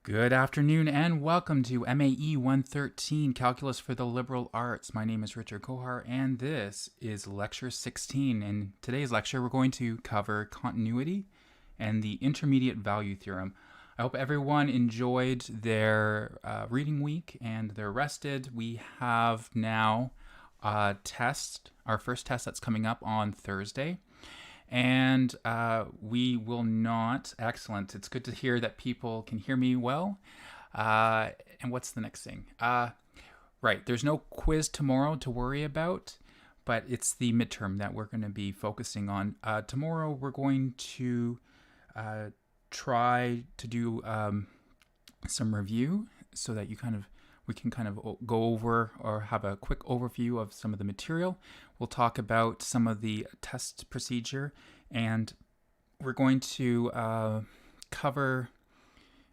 Good afternoon and welcome to MAE 113, Calculus for the Liberal Arts. My name is Richard Kohar and this is Lecture 16. In today's lecture, we're going to cover continuity and the intermediate value theorem. I hope everyone enjoyed their reading week and they're rested. We have now a test, our first test that's coming up on Thursday. And we will not, excellent. It's good to hear that people can hear me well. And what's the next thing? Right, there's no quiz tomorrow to worry about, but it's the midterm that we're going to be focusing on. Tomorrow we're going to try to do some review so that we can kind of go over or have a quick overview of some of the material. We'll talk about some of the test procedure, and we're going to cover,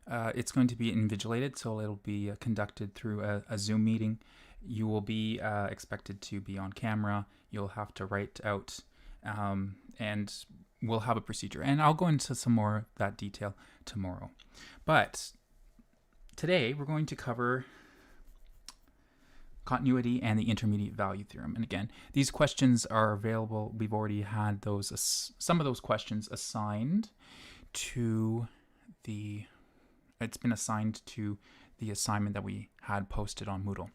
it's going to be invigilated, so it'll be conducted through a Zoom meeting. You will be expected to be on camera. You'll have to write out, and we'll have a procedure. And I'll go into some more of that detail tomorrow. But today we're going to cover continuity and the intermediate value theorem. And again, these questions are available. We've already had those, some of those questions assigned to it's been assigned to the assignment that we had posted on Moodle.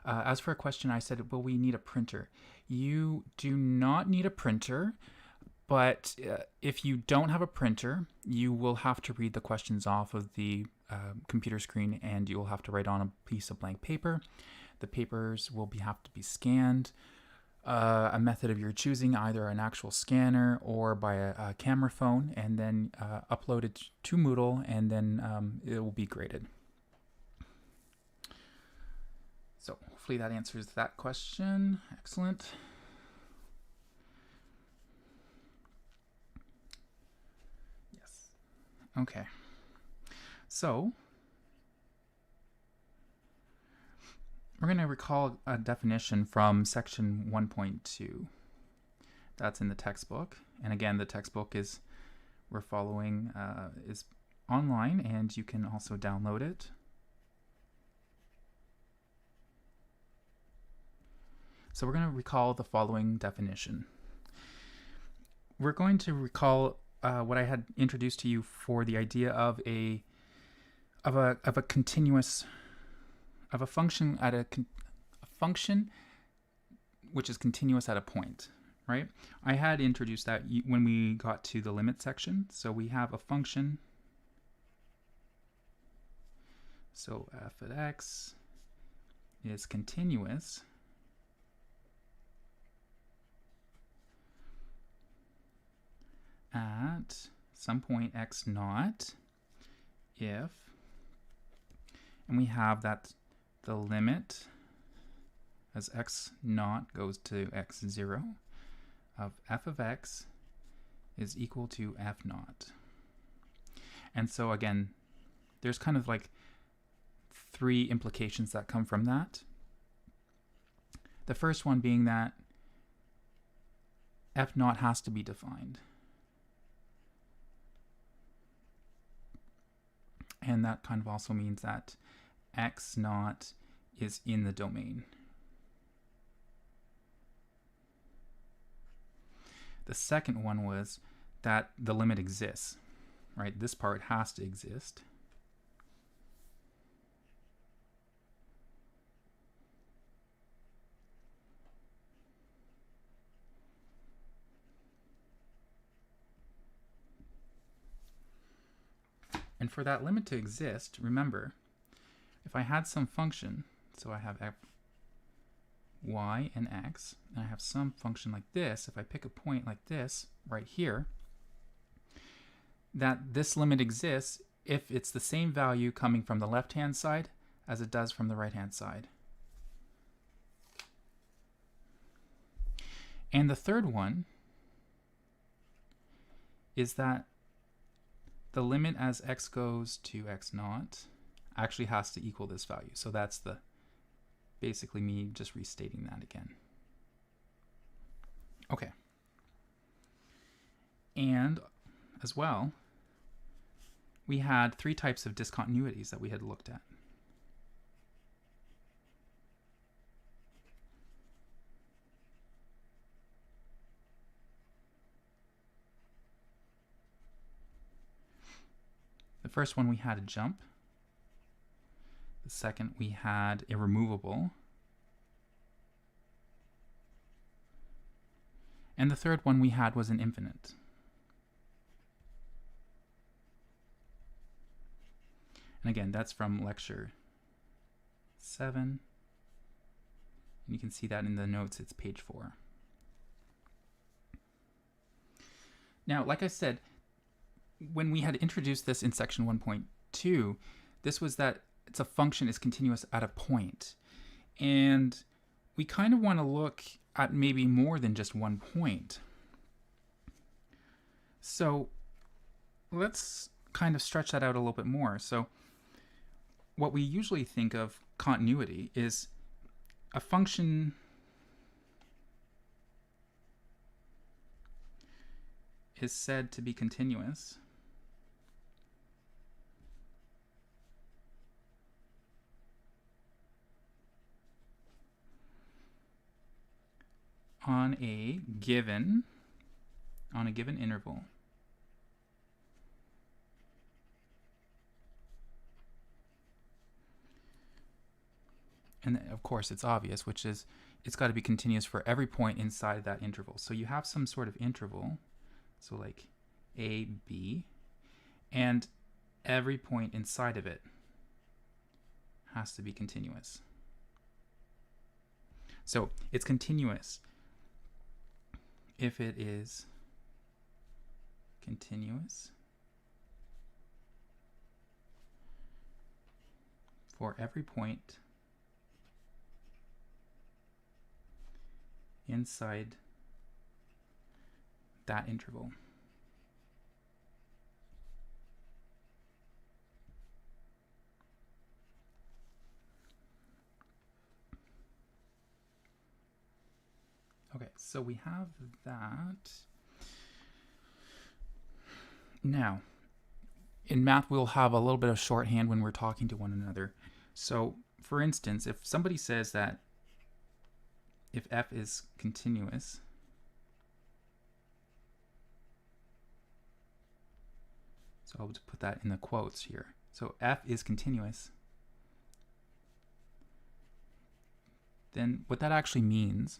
As for a question, I said, will we need a printer? You do not need a printer, but if you don't have a printer, you will have to read the questions off of the computer screen, and you will have to write on a piece of blank paper. The papers will have to be scanned, a method of your choosing, either an actual scanner or by a camera phone, and then uploaded to Moodle, and then it will be graded. So hopefully that answers that question. Excellent. Yes. Okay. So we're going to recall a definition from section 1.2. That's in the textbook. And again, the textbook we're following is online, and you can also download it. So we're going to recall the following definition. We're going to recall what I had introduced to you for the idea of a continuous, of a function at a function which is continuous at a point, right? I had introduced that when we got to the limit section. So we have a function. So f of x is continuous at some point x naught if, and we have that the limit as x naught goes to x0 of f of x is equal to f naught. And so again, there's kind of like three implications that come from that. The first one being that f naught has to be defined. And that kind of also means that x naught is in the domain. The second one was that the limit exists, right? This part has to exist. And for that limit to exist, remember, if I had some function, so I have f, y, and x, and I have some function like this, if I pick a point like this right here, that this limit exists if it's the same value coming from the left-hand side as it does from the right-hand side. And the third one is that the limit as x goes to x naught actually has to equal this value. So that's basically me just restating that again. Okay. And as well, we had three types of discontinuities that we had looked at. The first one, we had a jump. The second, we had a removable. And the third one we had was an infinite. And again, that's from lecture 7. And you can see that in the notes, it's page 4. Now, like I said, when we had introduced this in section 1.2, this was that it's a function is continuous at a point. And we kind of want to look at maybe more than just one point. So let's kind of stretch that out a little bit more. So what we usually think of continuity is a function is said to be continuous on a given interval. And of course it's obvious, which is it's got to be continuous for every point inside that interval. So you have some sort of interval, so like a, b, and every point inside of it has to be continuous. So it's continuous if it is continuous for every point inside that interval. Okay, so we have that. Now, in math, we'll have a little bit of shorthand when we're talking to one another. So, for instance, if somebody says that if f is continuous, so I'll just put that in the quotes here. So f is continuous, then what that actually means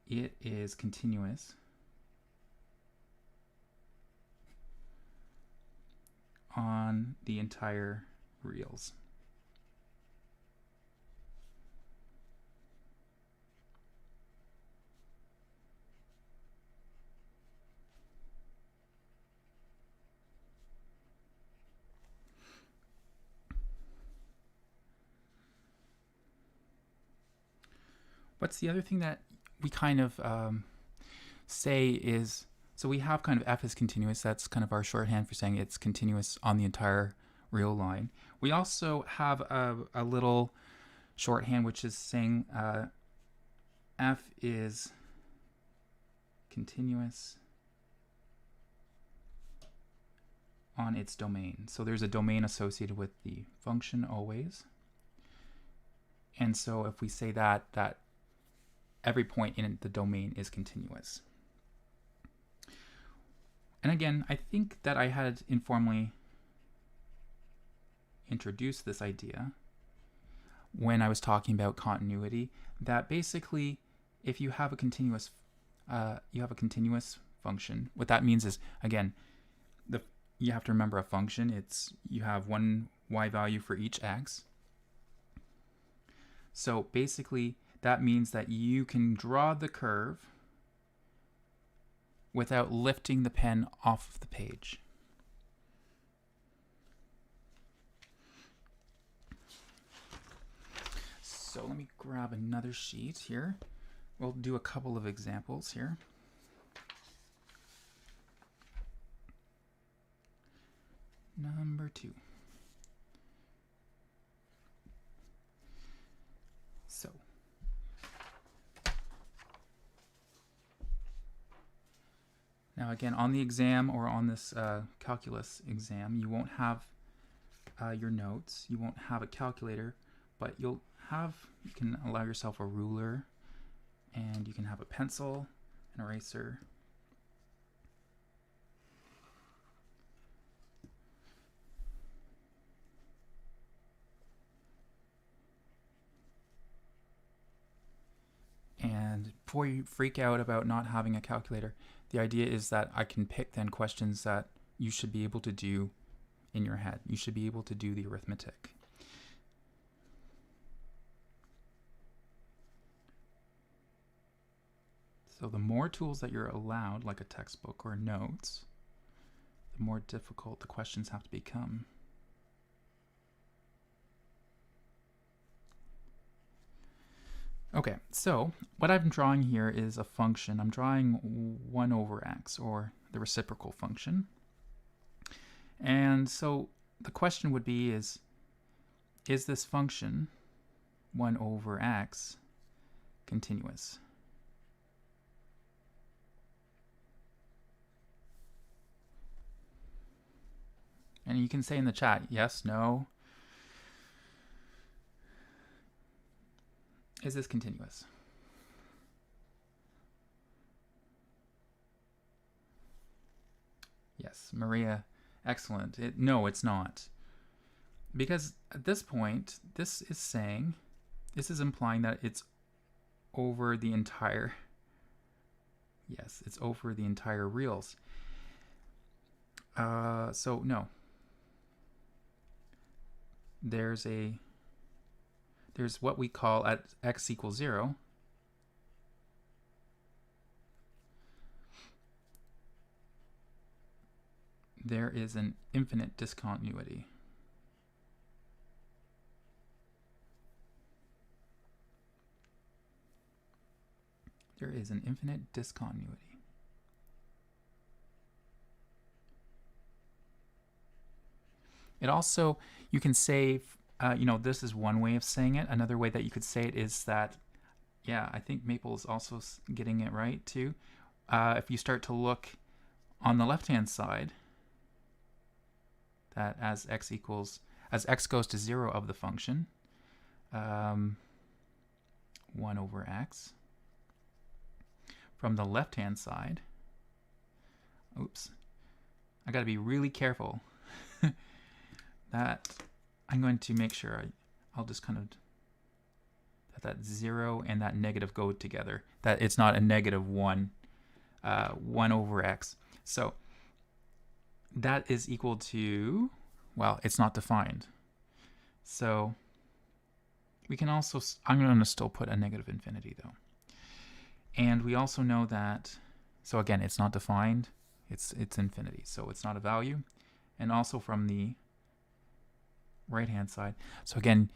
it is continuous on the entire reals. What's the other thing that we kind of say is, so we have kind of f is continuous. That's kind of our shorthand for saying it's continuous on the entire real line. We also have a little shorthand which is saying f is continuous on its domain. So there's a domain associated with the function always. And so if we say that every point in the domain is continuous. And again, I think that I had informally introduced this idea when I was talking about continuity, that basically if you have a continuous function, what that means is, again, you have to remember a function, you have one y value for each x. So basically that means that you can draw the curve without lifting the pen off of the page. So let me grab another sheet here. We'll do a couple of examples here. Number 2. So Now again, on the exam or on this calculus exam, you won't have your notes, you won't have a calculator, but you can allow yourself a ruler, and you can have a pencil, an eraser, and before you freak out about not having a calculator, the idea is that I can pick then questions that you should be able to do in your head. You should be able to do the arithmetic. So the more tools that you're allowed, like a textbook or notes, the more difficult the questions have to become. Okay, so what I'm drawing here is a function. I'm drawing 1 over x, or the reciprocal function. And so the question would be is this function 1 over x continuous? And you can say in the chat, yes, no. Is this continuous? Yes, Maria, excellent. No, it's not. Because at this point, this is implying that it's over the entire, yes, it's over the entire reals. So no. There's what we call at x equals 0, there is an infinite discontinuity. There is an infinite discontinuity. It also, you can say, this is one way of saying it. Another way that you could say it is that, yeah, I think Maple is also getting it right too. If you start to look on the left-hand side, that as x goes to 0 of the function, 1 over x. From the left-hand side, oops, I got to be really careful that I'm going to make sure I'll just kind of that 0 and that negative go together, that it's not a negative 1 over x. So that is equal to, well, it's not defined. So we can also, I'm going to still put a negative infinity though. And we also know that, so again, it's not defined, it's infinity, so it's not a value. And also from the right-hand side, so again,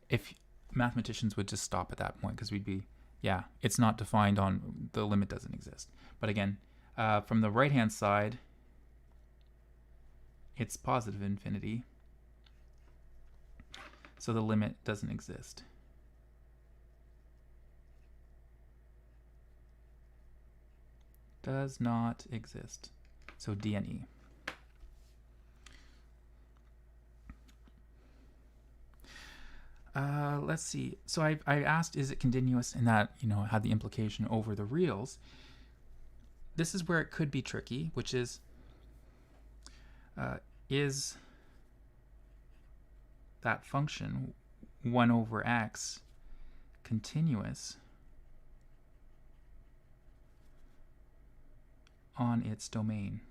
if mathematicians would just stop at that point, because we'd be, yeah, it's not defined, on the limit doesn't exist. But again, from the right-hand side, it's positive infinity, so the limit doesn't exist. Does not exist. So D and E. Let's see. So I asked, is it continuous? And that, had the implication over the reals. This is where it could be tricky, which is that function 1 over x continuous on its domain?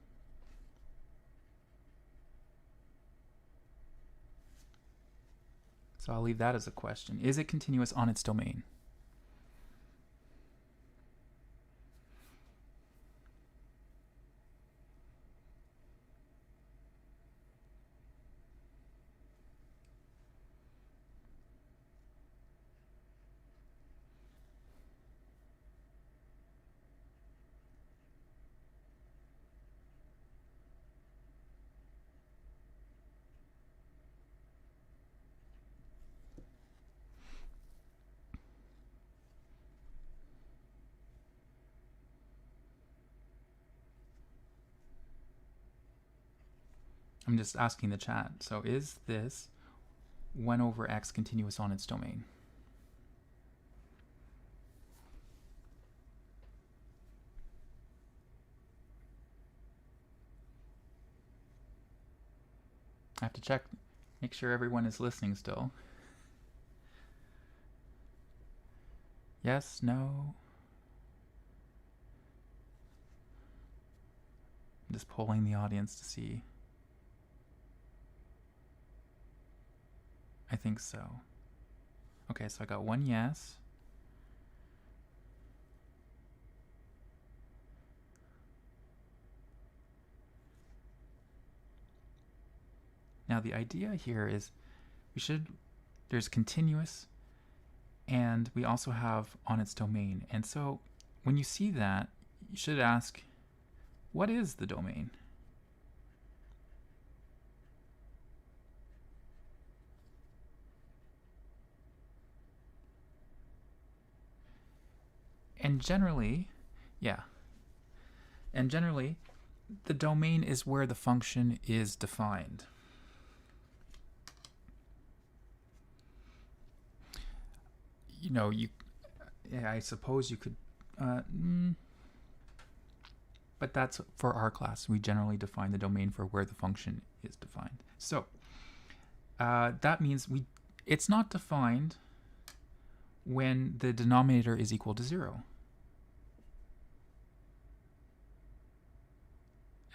So I'll leave that as a question. Is it continuous on its domain? I'm just asking the chat. So is this 1 over x continuous on its domain? I have to check, make sure everyone is listening still. Yes, no. I'm just polling the audience to see. I think so. Okay, so I got one yes. Now the idea here is there's continuous, and we also have on its domain. And so when you see that, you should ask, what is the domain? And generally, the domain is where the function is defined. You know, I suppose you could, but that's for our class. We generally define the domain for where the function is defined. So that means it's not defined when the denominator is equal to 0.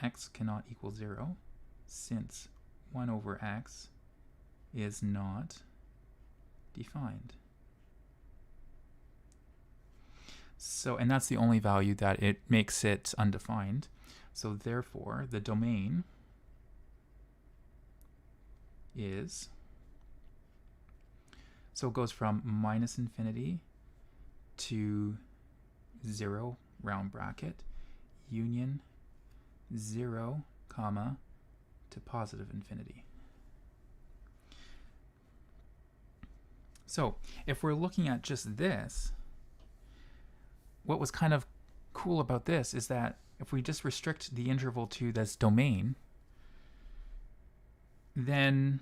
X cannot equal 0 since 1 over x is not defined. So, and that's the only value that it makes it undefined. So therefore, the domain is, so it goes from minus infinity to 0, round bracket, union 0, comma, to positive infinity. So if we're looking at just this, what was kind of cool about this is that if we just restrict the interval to this domain, then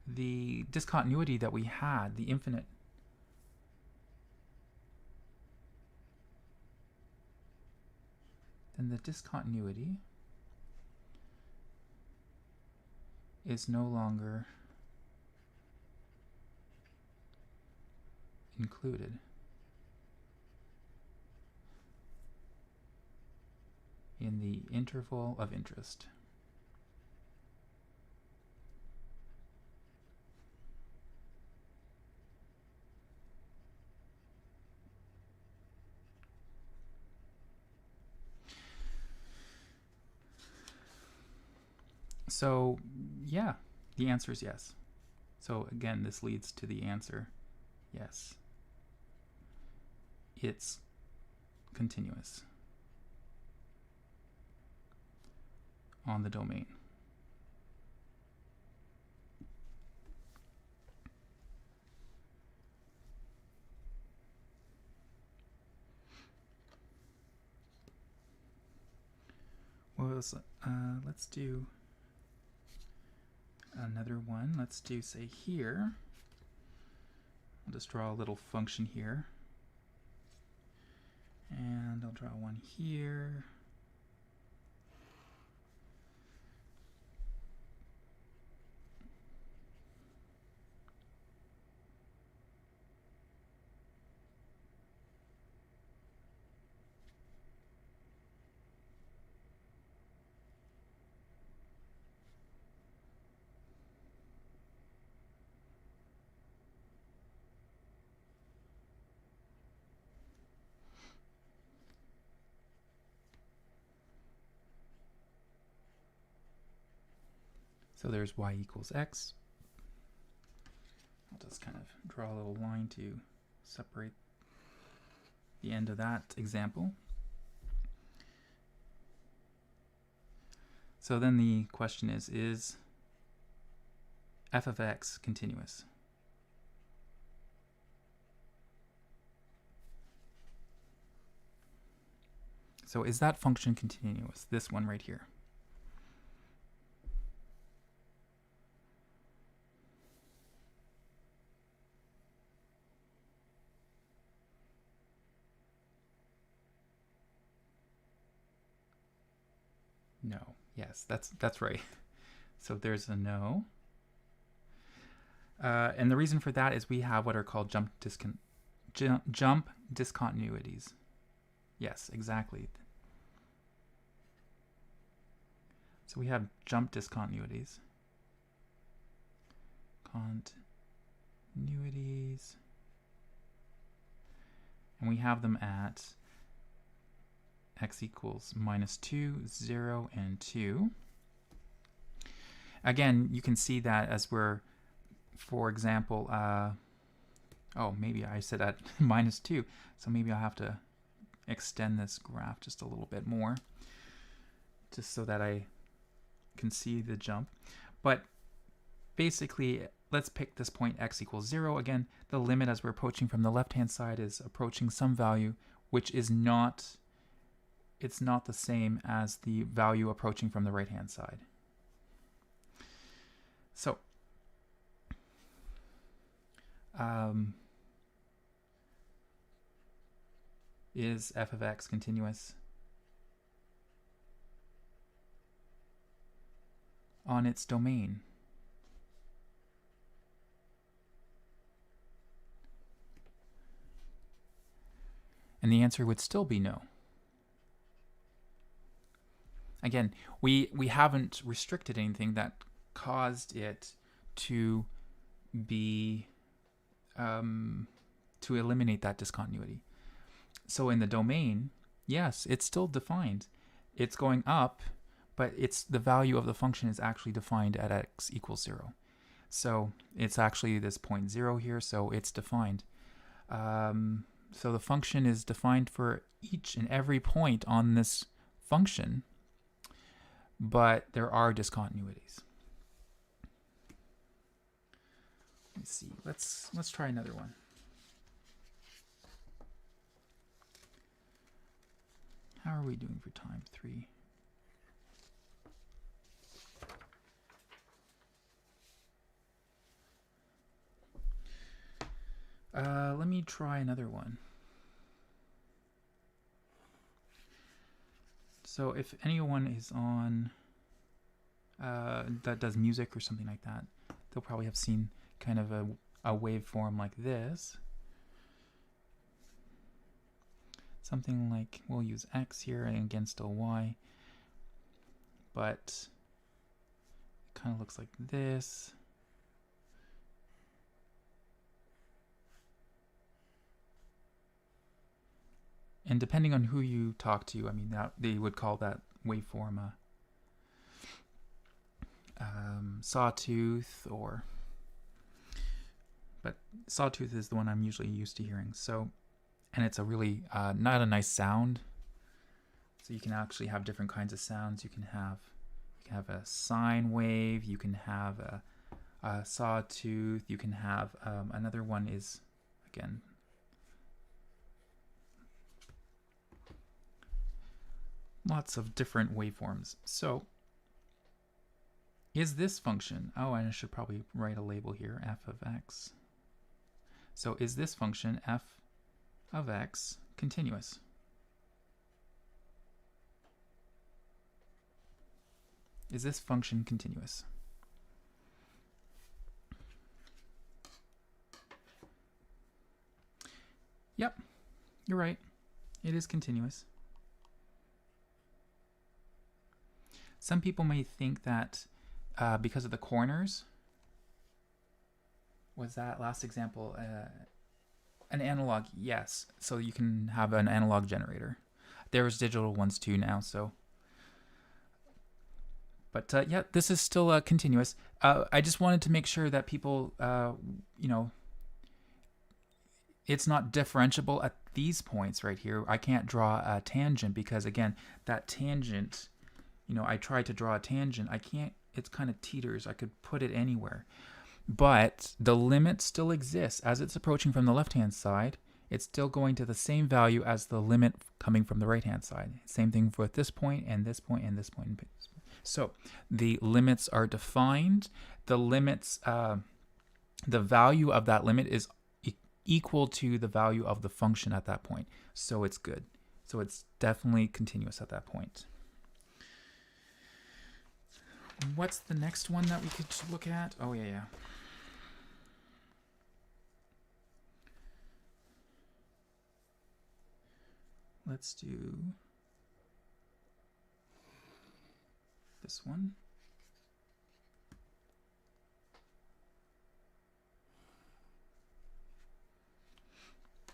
the discontinuity that we had, the infinite, then the discontinuity is no longer included in the interval of interest. So yeah, the answer is yes. So again, this leads to the answer, yes. It's continuous on the domain. Well, let's do another one. Let's do, say, here. I'll just draw a little function here. And I'll draw one here. So there's y equals x. I'll just kind of draw a little line to separate the end of that example. So then the question is f of x continuous? So is that function continuous? This one right here. No. Yes, that's right. So there's a no. And the reason for that is we have what are called jump discontinuities. Yes, exactly. So we have jump discontinuities. Continuities. And we have them at x equals -2, 0, and 2. Again, you can see that as we're, for example, oh, maybe I said at -2, so maybe I'll have to extend this graph just a little bit more, just so that I can see the jump. But basically, let's pick this point x equals 0. Again, the limit as we're approaching from the left-hand side is approaching some value, which is not, it's not the same as the value approaching from the right-hand side. So, is f of x continuous on its domain? And the answer would still be no. Again, we haven't restricted anything that caused it to be to eliminate that discontinuity. So in the domain, yes, it's still defined. It's going up, but it's the value of the function is actually defined at x equals 0. So it's actually this point 0 here, so it's defined. So the function is defined for each and every point on this function, but there are discontinuities. Let's see. Let's try another one. How are we doing for time? 3. Let me try another one. So if anyone is on that does music or something like that, they'll probably have seen kind of a waveform like this. Something like, we'll use x here and again still y, but it kind of looks like this. And depending on who you talk to, I mean, that they would call that waveform a sawtooth, but sawtooth is the one I'm usually used to hearing. So, and it's a really not a nice sound. So you can actually have different kinds of sounds. You can have a sine wave. You can have a sawtooth. You can have another one is, again, lots of different waveforms. So is this function, oh, and I should probably write a label here, f of x. So is this function f of x continuous? Is this function continuous? Yep, you're right. It is continuous. Some people may think that because of the corners, was that last example an analog? Yes, so you can have an analog generator. There's digital ones too now, so. But yeah, this is still continuous. I just wanted to make sure that people, you know, it's not differentiable at these points right here. I can't draw a tangent because, again, that tangent, you know, I tried to draw a tangent. I can't, it's kind of teeters. I could put it anywhere. But the limit still exists. As it's approaching from the left-hand side, it's still going to the same value as the limit coming from the right-hand side. Same thing with this point and this point and this point. So the limits are defined. The limits, the value of that limit is equal to the value of the function at that point. So it's good. So it's definitely continuous at that point. What's the next one that we could look at? Oh, yeah. Let's do this one.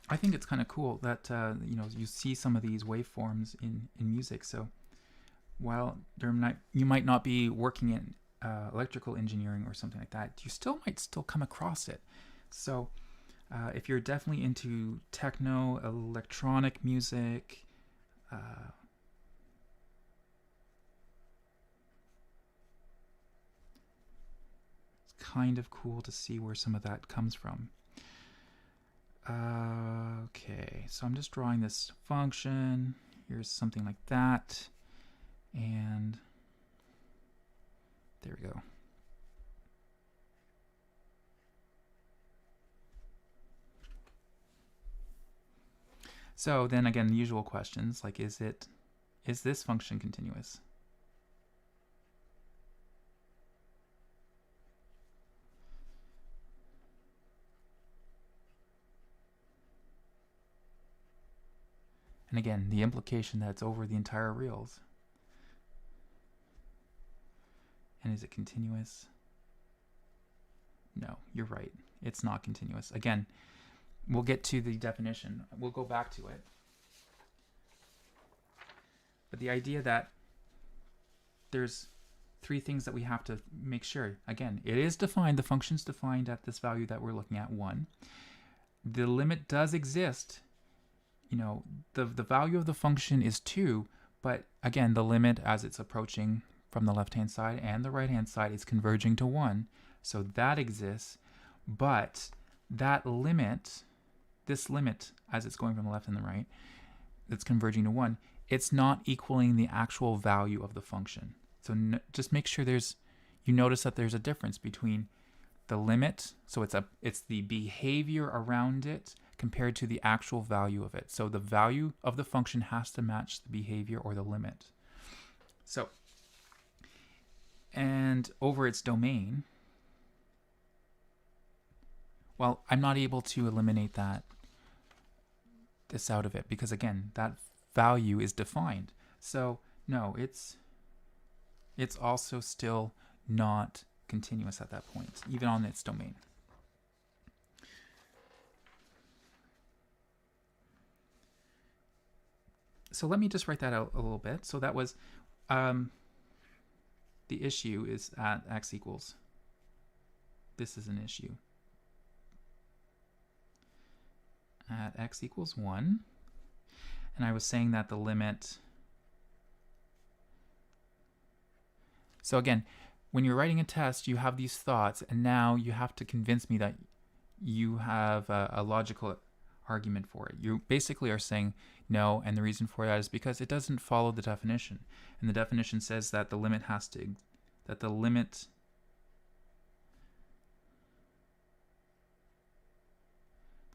I think it's kind of cool that you see some of these waveforms in music. So while you might not be working in electrical engineering or something like that, you might still come across it. So if you're definitely into techno, electronic music, it's kind of cool to see where some of that comes from. Okay, so I'm just drawing this function. Here's something like that. And there we go. So then again, the usual questions like, is this function continuous? And again, the implication that it's over the entire reals. And is it continuous? No, you're right. It's not continuous. Again, we'll get to the definition. We'll go back to it. But the idea that there's three things that we have to make sure. Again, it is defined. The function's defined at this value that we're looking at, 1. The limit does exist. The value of the function is 2, but again, the limit as it's approaching from the left-hand side and the right-hand side is converging to 1. So that exists, but that limit, this limit as it's going from the left and the right, that's converging to 1, it's not equaling the actual value of the function. So just make sure you notice that there's a difference between the limit, so it's the behavior around it, compared to the actual value of it. So the value of the function has to match the behavior or the limit. So, and over its domain, well, I'm not able to eliminate this out of it because again, that value is defined. So no, it's also still not continuous at that point, even on its domain. So let me just write that out a little bit. So that was the issue is at x equals. This is an issue. At x equals 1. And I was saying that the limit. So again, when you're writing a test, you have these thoughts, and now you have to convince me that you have a logical argument for it. You basically are saying no, and the reason for that is because it doesn't follow the definition. And the definition says that the limit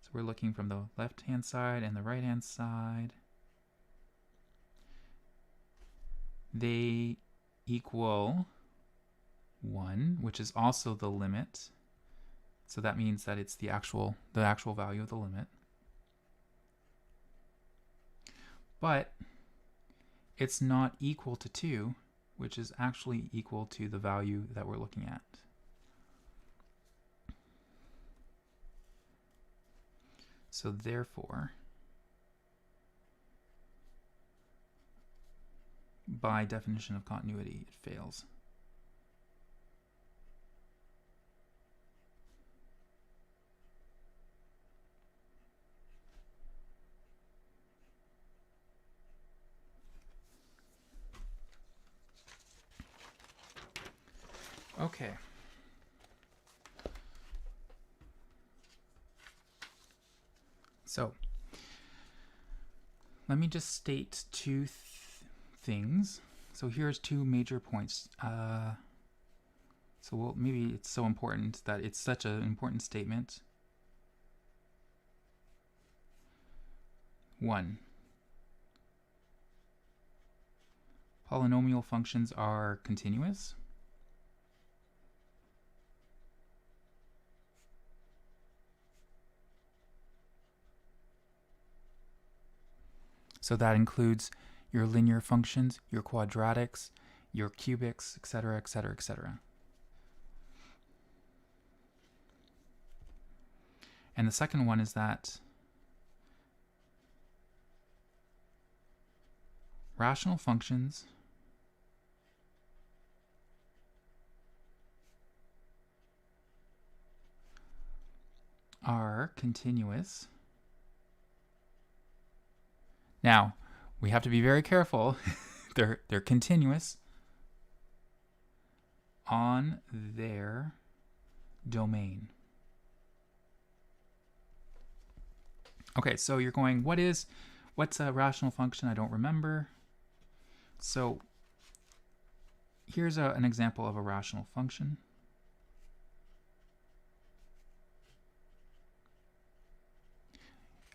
so we're looking from the left-hand side and the right-hand side. They equal 1, which is also the limit. So that means that it's the actual value of the limit. But it's not equal to 2, which is actually equal to the value that we're looking at. So therefore, by definition of continuity, it fails. Okay. So let me just state two things. So here's two major points. Maybe it's so important that it's such an important statement. 1. Polynomial functions are continuous. So that includes your linear functions, your quadratics, your cubics, etc., etc., etc. And the second one is that rational functions are continuous. Now, we have to be very careful. They're continuous on their domain. Okay, so you're going, what's a rational function? I don't remember. So here's an example of a rational function.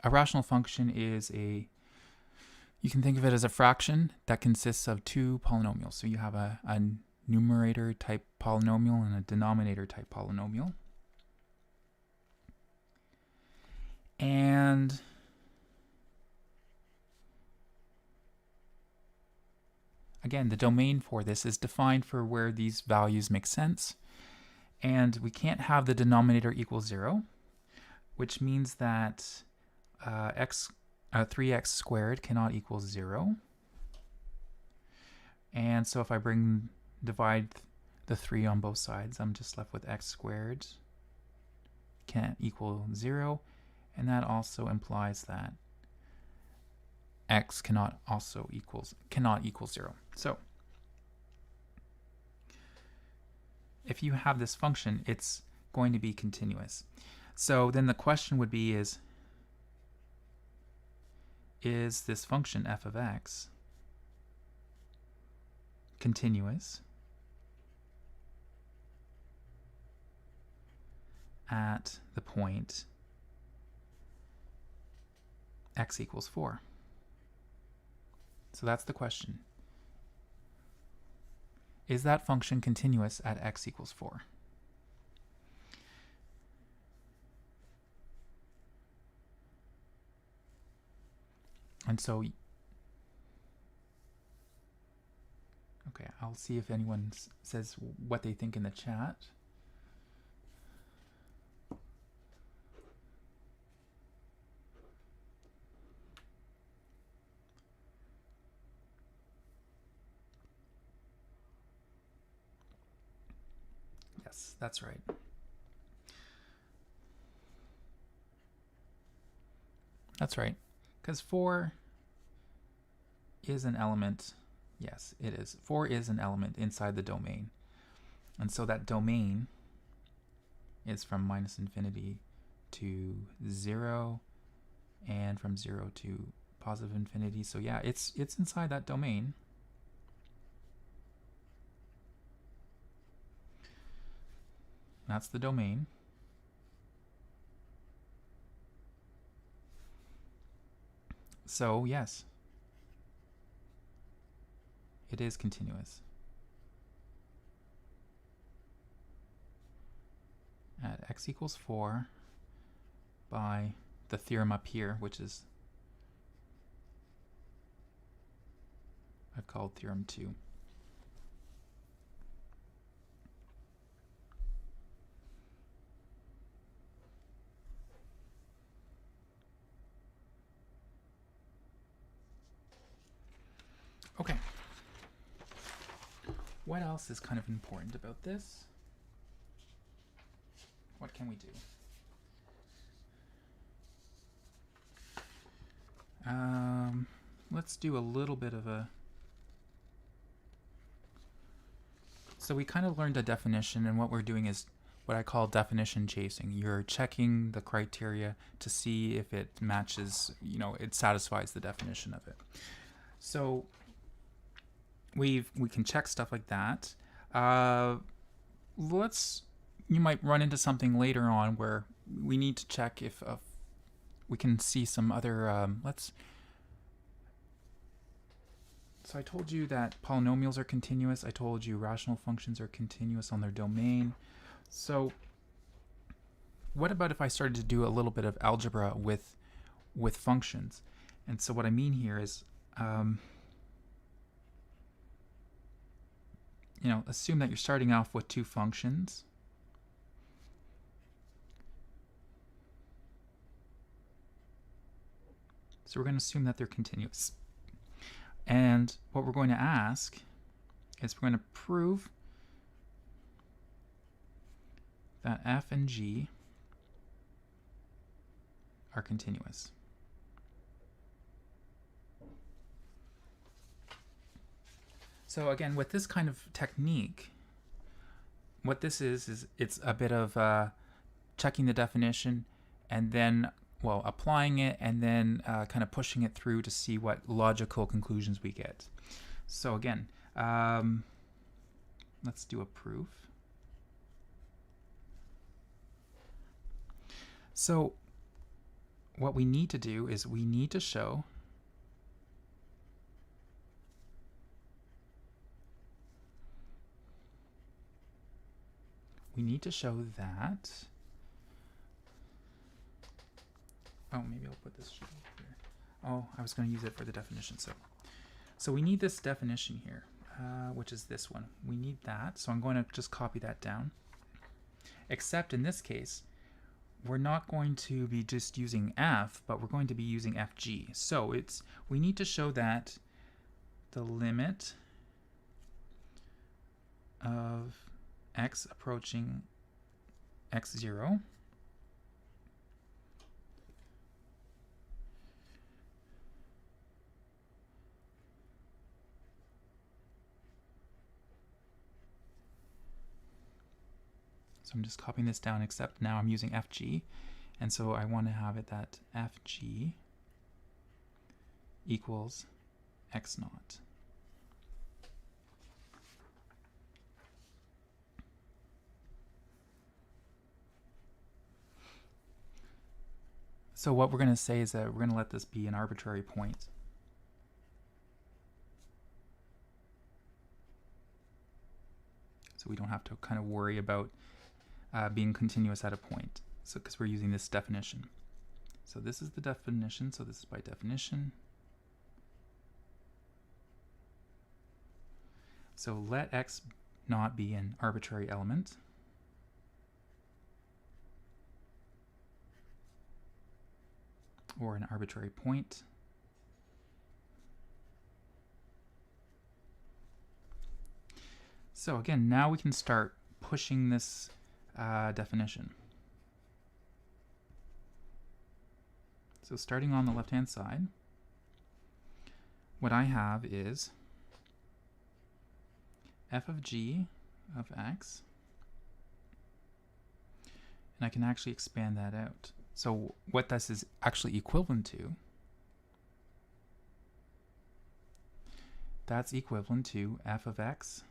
A rational function is you can think of it as a fraction that consists of two polynomials. So you have a numerator type polynomial and a denominator type polynomial. And again, the domain for this is defined for where these values make sense. And we can't have the denominator equal 0, which means that 3x squared cannot equal 0. And so if I divide the 3 on both sides, I'm just left with x squared can't equal 0. And that also implies that x cannot equal 0. So if you have this function, it's going to be continuous. So then the question would be is this function f of x continuous at the point x equals 4? So that's the question. Is that function continuous at x equals 4? And so, okay, I'll see if anyone says what they think in the chat. Yes, that's right. That's right. Because 4 is an element. Yes, it is. 4 is an element inside the domain. And so that domain is from -infinity to 0 and from 0 to positive infinity. So yeah, it's inside that domain. That's the domain. So yes, it is continuous at x equals 4 by the theorem up here, which is I've called theorem 2. Okay. What else is kind of important about this? What can we do? Let's do a little bit of a... So we kind of learned a definition, and what we're doing is what I call definition chasing. You're checking the criteria to see if it matches, it satisfies the definition of it. So we can check stuff like that. You might run into something later on where we need to check if we can see some other, so I told you that polynomials are continuous. I told you rational functions are continuous on their domain. So what about if I started to do a little bit of algebra with functions? And so what I mean here is, assume that you're starting off with two functions. So we're going to assume that they're continuous. And what we're going to ask is we're going to prove that f and g are continuous. So again, with this kind of technique, what this is it's a bit of checking the definition and then, applying it and then kind of pushing it through to see what logical conclusions we get. So again, let's do a proof. So what we need to do is we need to show that, maybe I'll put this here. Oh, I was going to use it for the definition. So we need this definition here, which is this one. We need that. So I'm going to just copy that down. Except in this case, we're not going to be just using f, but we're going to be using fg. So we need to show that the limit of x approaching x0 So I'm just copying this down, except now I'm using fg. And so I want to have it that fg equals x naught. So what we're going to say is that we're going to let this be an arbitrary point. So we don't have to kind of worry about being continuous at a point, so because we're using this definition. So this is the definition, so this is by definition. So let x not be an arbitrary element. Or an arbitrary point. So again, now we can start pushing this definition. So starting on the left-hand side, what I have is f of g of x, and I can actually expand that out. So what this is actually equivalent to, that's equivalent to f of x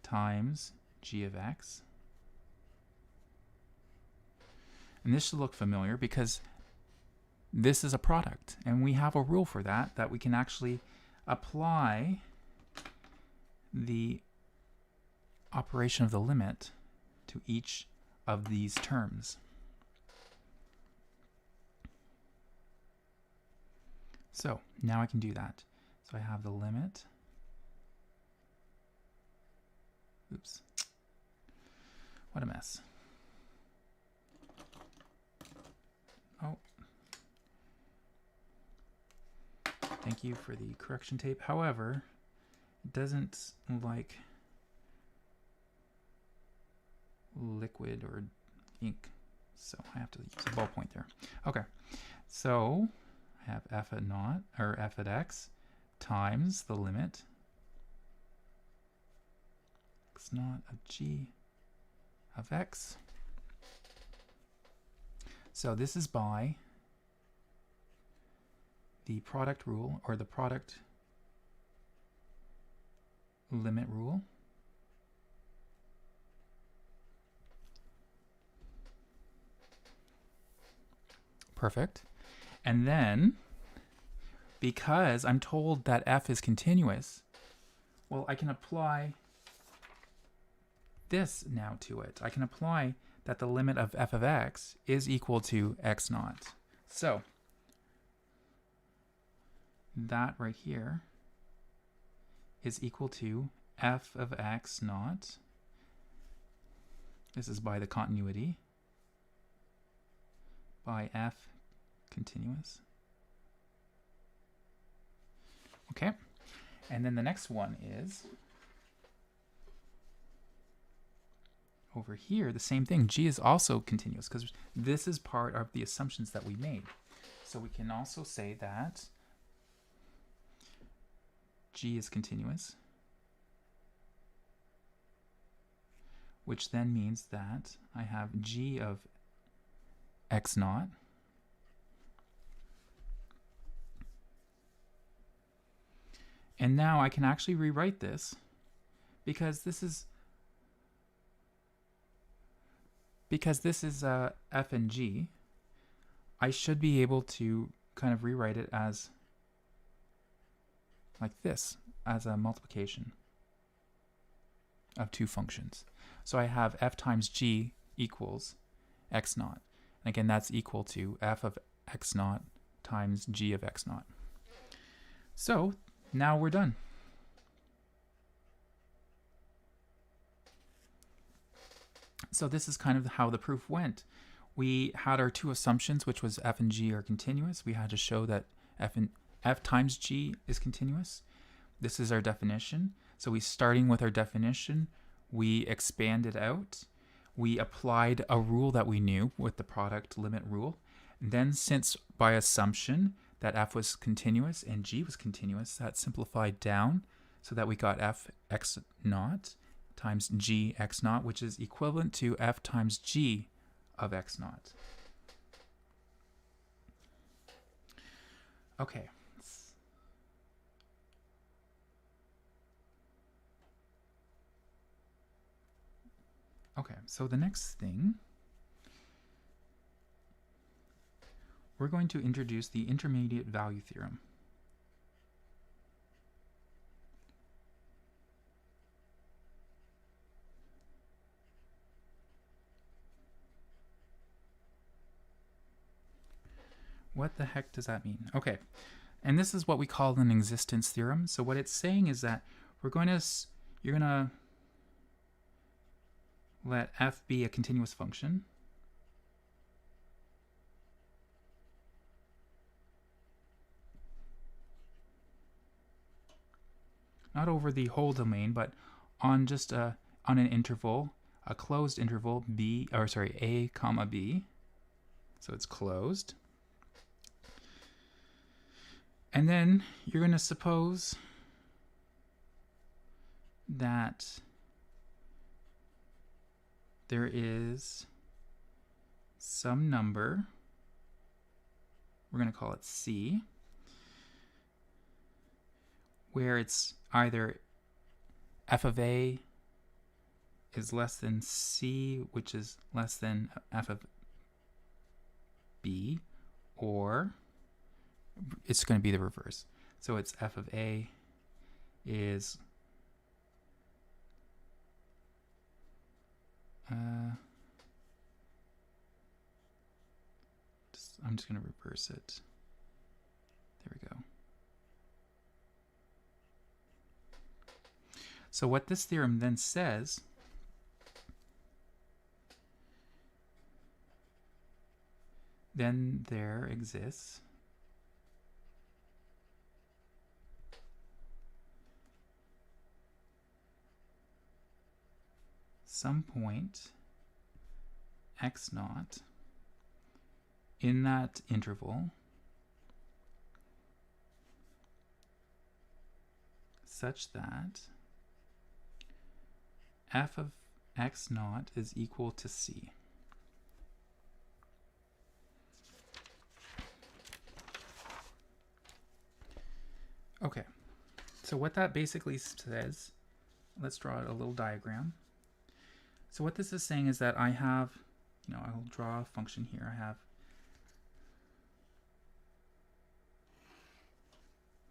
times g of x. And this should look familiar because this is a product, and we have a rule for that we can actually apply the operation of the limit to each of these terms. So now I can do that. So I have the limit. Oops. What a mess. Oh. Thank you for the correction tape. However, it doesn't like liquid or ink, so I have to use a ballpoint there. Okay, so I have f at naught, or f at x, times the limit x naught of g of x. So this is by the product rule, or the product limit rule. Perfect. And then, because I'm told that f is continuous, well, I can apply this now to it. I can apply that the limit of f of x is equal to x naught. So that right here is equal to f of x naught. This is by the continuity, by f continuous. Okay, and then the next one is over here, the same thing. G is also continuous because this is part of the assumptions that we made. So we can also say that G is continuous, which then means that I have G of x naught and now I can actually rewrite this because this is f and g. I should be able to kind of rewrite it as like this, as a multiplication of two functions. So I have f times g equals x naught. And again, that's equal to f of x naught times g of x naught. So now we're done. So this is kind of how the proof went. We had our two assumptions, which was f and g are continuous. We had to show that f times g is continuous. This is our definition. So we, starting with our definition, we expanded out. We applied a rule that we knew with the product limit rule. And then, since by assumption that f was continuous and g was continuous, that simplified down so that we got f x naught times g x naught, which is equivalent to f times g of x naught. Okay. Okay, so the next thing, we're going to introduce the intermediate value theorem. What the heck does that mean? Okay, and this is what we call an existence theorem. So what it's saying is that you're going to let f be a continuous function. Not over the whole domain, but on just on an interval, a closed interval a comma b. So it's closed. And then you're going to suppose that there is some number, we're going to call it c, where it's either f of a is less than c, which is less than f of b, or it's going to be the reverse. So it's f of a is I'm just going to reverse it. There we go. So what this theorem then says then there exists some point x naught in that interval such that f of x naught is equal to c. Okay, so what that basically says, let's draw a little diagram. So what this is saying is that I have, I'll draw a function here. I have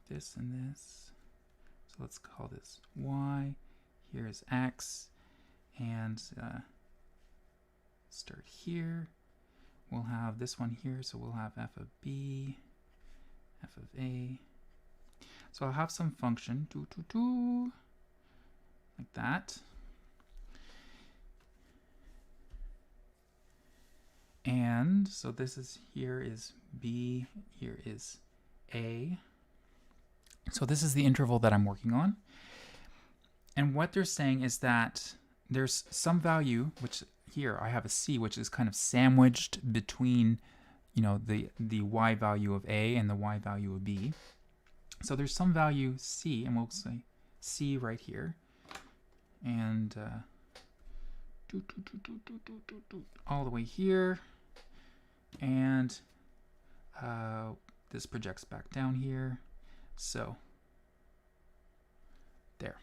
this and this. So let's call this y. Here's x. And start here. We'll have this one here. So we'll have f of b, f of a. So I'll have some function, like that. And so this is, here is b, here is a. So this is the interval that I'm working on. And what they're saying is that there's some value, which here I have a c, which is kind of sandwiched between, the y value of a and the y value of b. So there's some value c, and we'll say c right here. And all the way here. And this projects back down here. So there.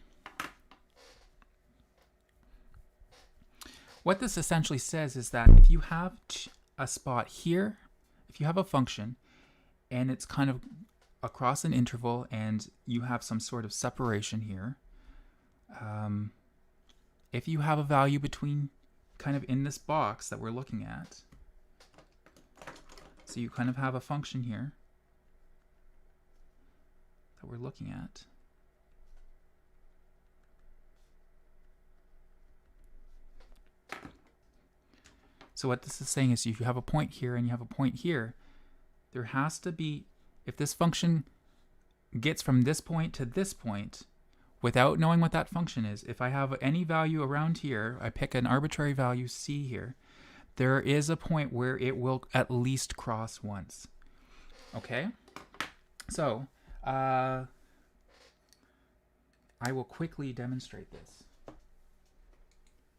What this essentially says is that if you have a spot here, if you have a function and it's kind of across an interval and you have some sort of separation here, if you have a value between kind of in this box that we're looking at, so you kind of have a function here that we're looking at. So what this is saying is if you have a point here and you have a point here, there has to be, if this function gets from this point to this point, without knowing what that function is, if I have any value around here, I pick an arbitrary value c here, there is a point where it will at least cross once. Okay? So, I will quickly demonstrate this.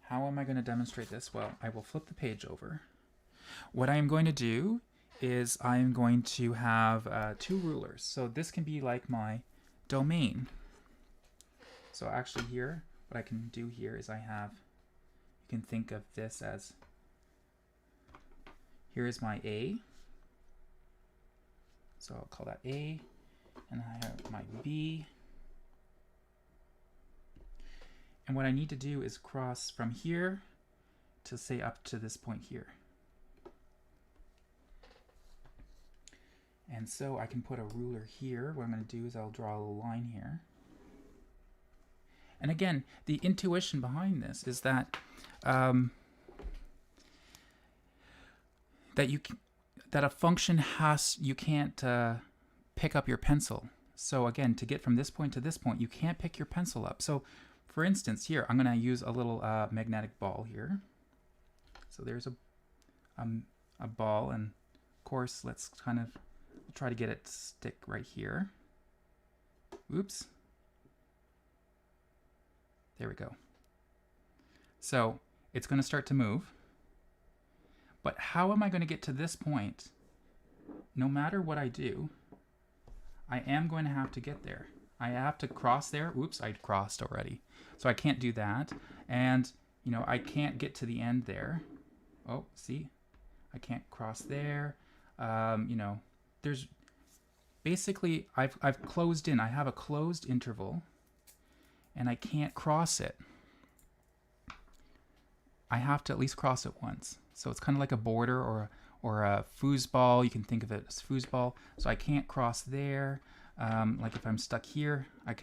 How am I going to demonstrate this? Well, I will flip the page over. What I am going to do is I am going to have two rulers. So this can be like my domain. So actually here, what I can do here is I have, you can think of this as, here is my A. So I'll call that A. And I have my B. And what I need to do is cross from here to say up to this point here. And so I can put a ruler here. What I'm going to do is I'll draw a little line here. And again, the intuition behind this is that that a function has, you can't pick up your pencil. So again, to get from this point to this point, you can't pick your pencil up. So for instance, here, I'm going to use a little magnetic ball here. So there's a ball, and of course, let's kind of try to get it to stick right here. Oops. There we go. So it's going to start to move. But how am I going to get to this point? No matter what I do, I am going to have to get there. I have to cross there. Oops, I crossed already. So I can't do that. And, I can't get to the end there. Oh, see? I can't cross there. There's basically, I've closed in. I have a closed interval, and I can't cross it. I have to at least cross it once. So it's kind of like a border or a foosball. You can think of it as foosball. So I can't cross there. Like if I'm stuck here, I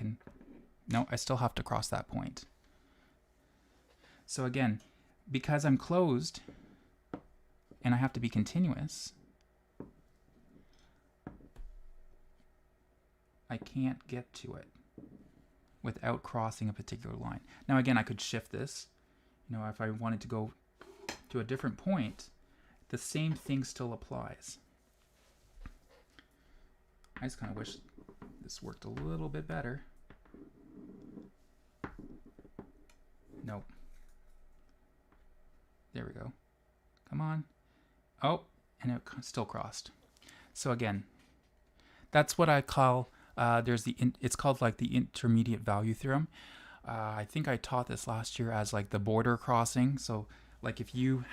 still have to cross that point. So again, because I'm closed and I have to be continuous, I can't get to it without crossing a particular line. Now again, I could shift this. If I wanted to go to a different point, the same thing still applies. I just kind of wish this worked a little bit better. Nope. still crossed. So again, that's what I call, it's called like the intermediate value theorem. I think I taught this last year as like the border crossing. So like if you've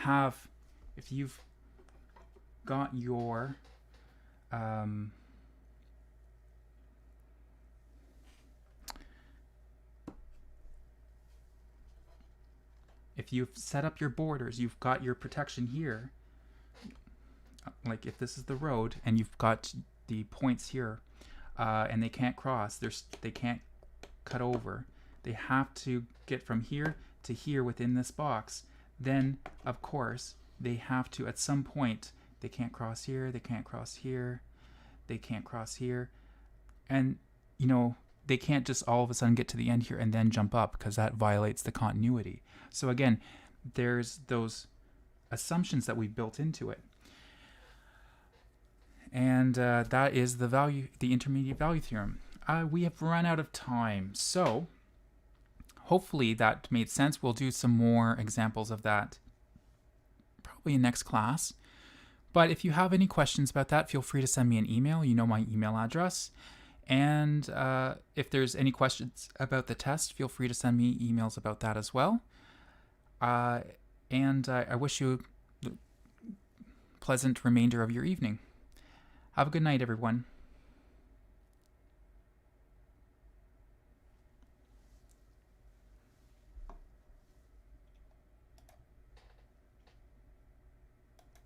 got your if you've set up your borders, you've got your protection here. Like if this is the road and you've got the points here, and they can't cross, they can't cut over. They have to get from here to here within this box. Then, of course, they have to, at some point, they can't cross here, they can't cross here, they can't cross here. And, you know, they can't just all of a sudden get to the end here and then jump up, because that violates the continuity. So again, there's those assumptions that we built into it. And that is the intermediate value theorem. We have run out of time, so hopefully that made sense. We'll do some more examples of that probably in next class. But if you have any questions about that, feel free to send me an email. You know my email address. And if there's any questions about the test, feel free to send me emails about that as well. And I wish you a pleasant remainder of your evening. Have a good night, everyone.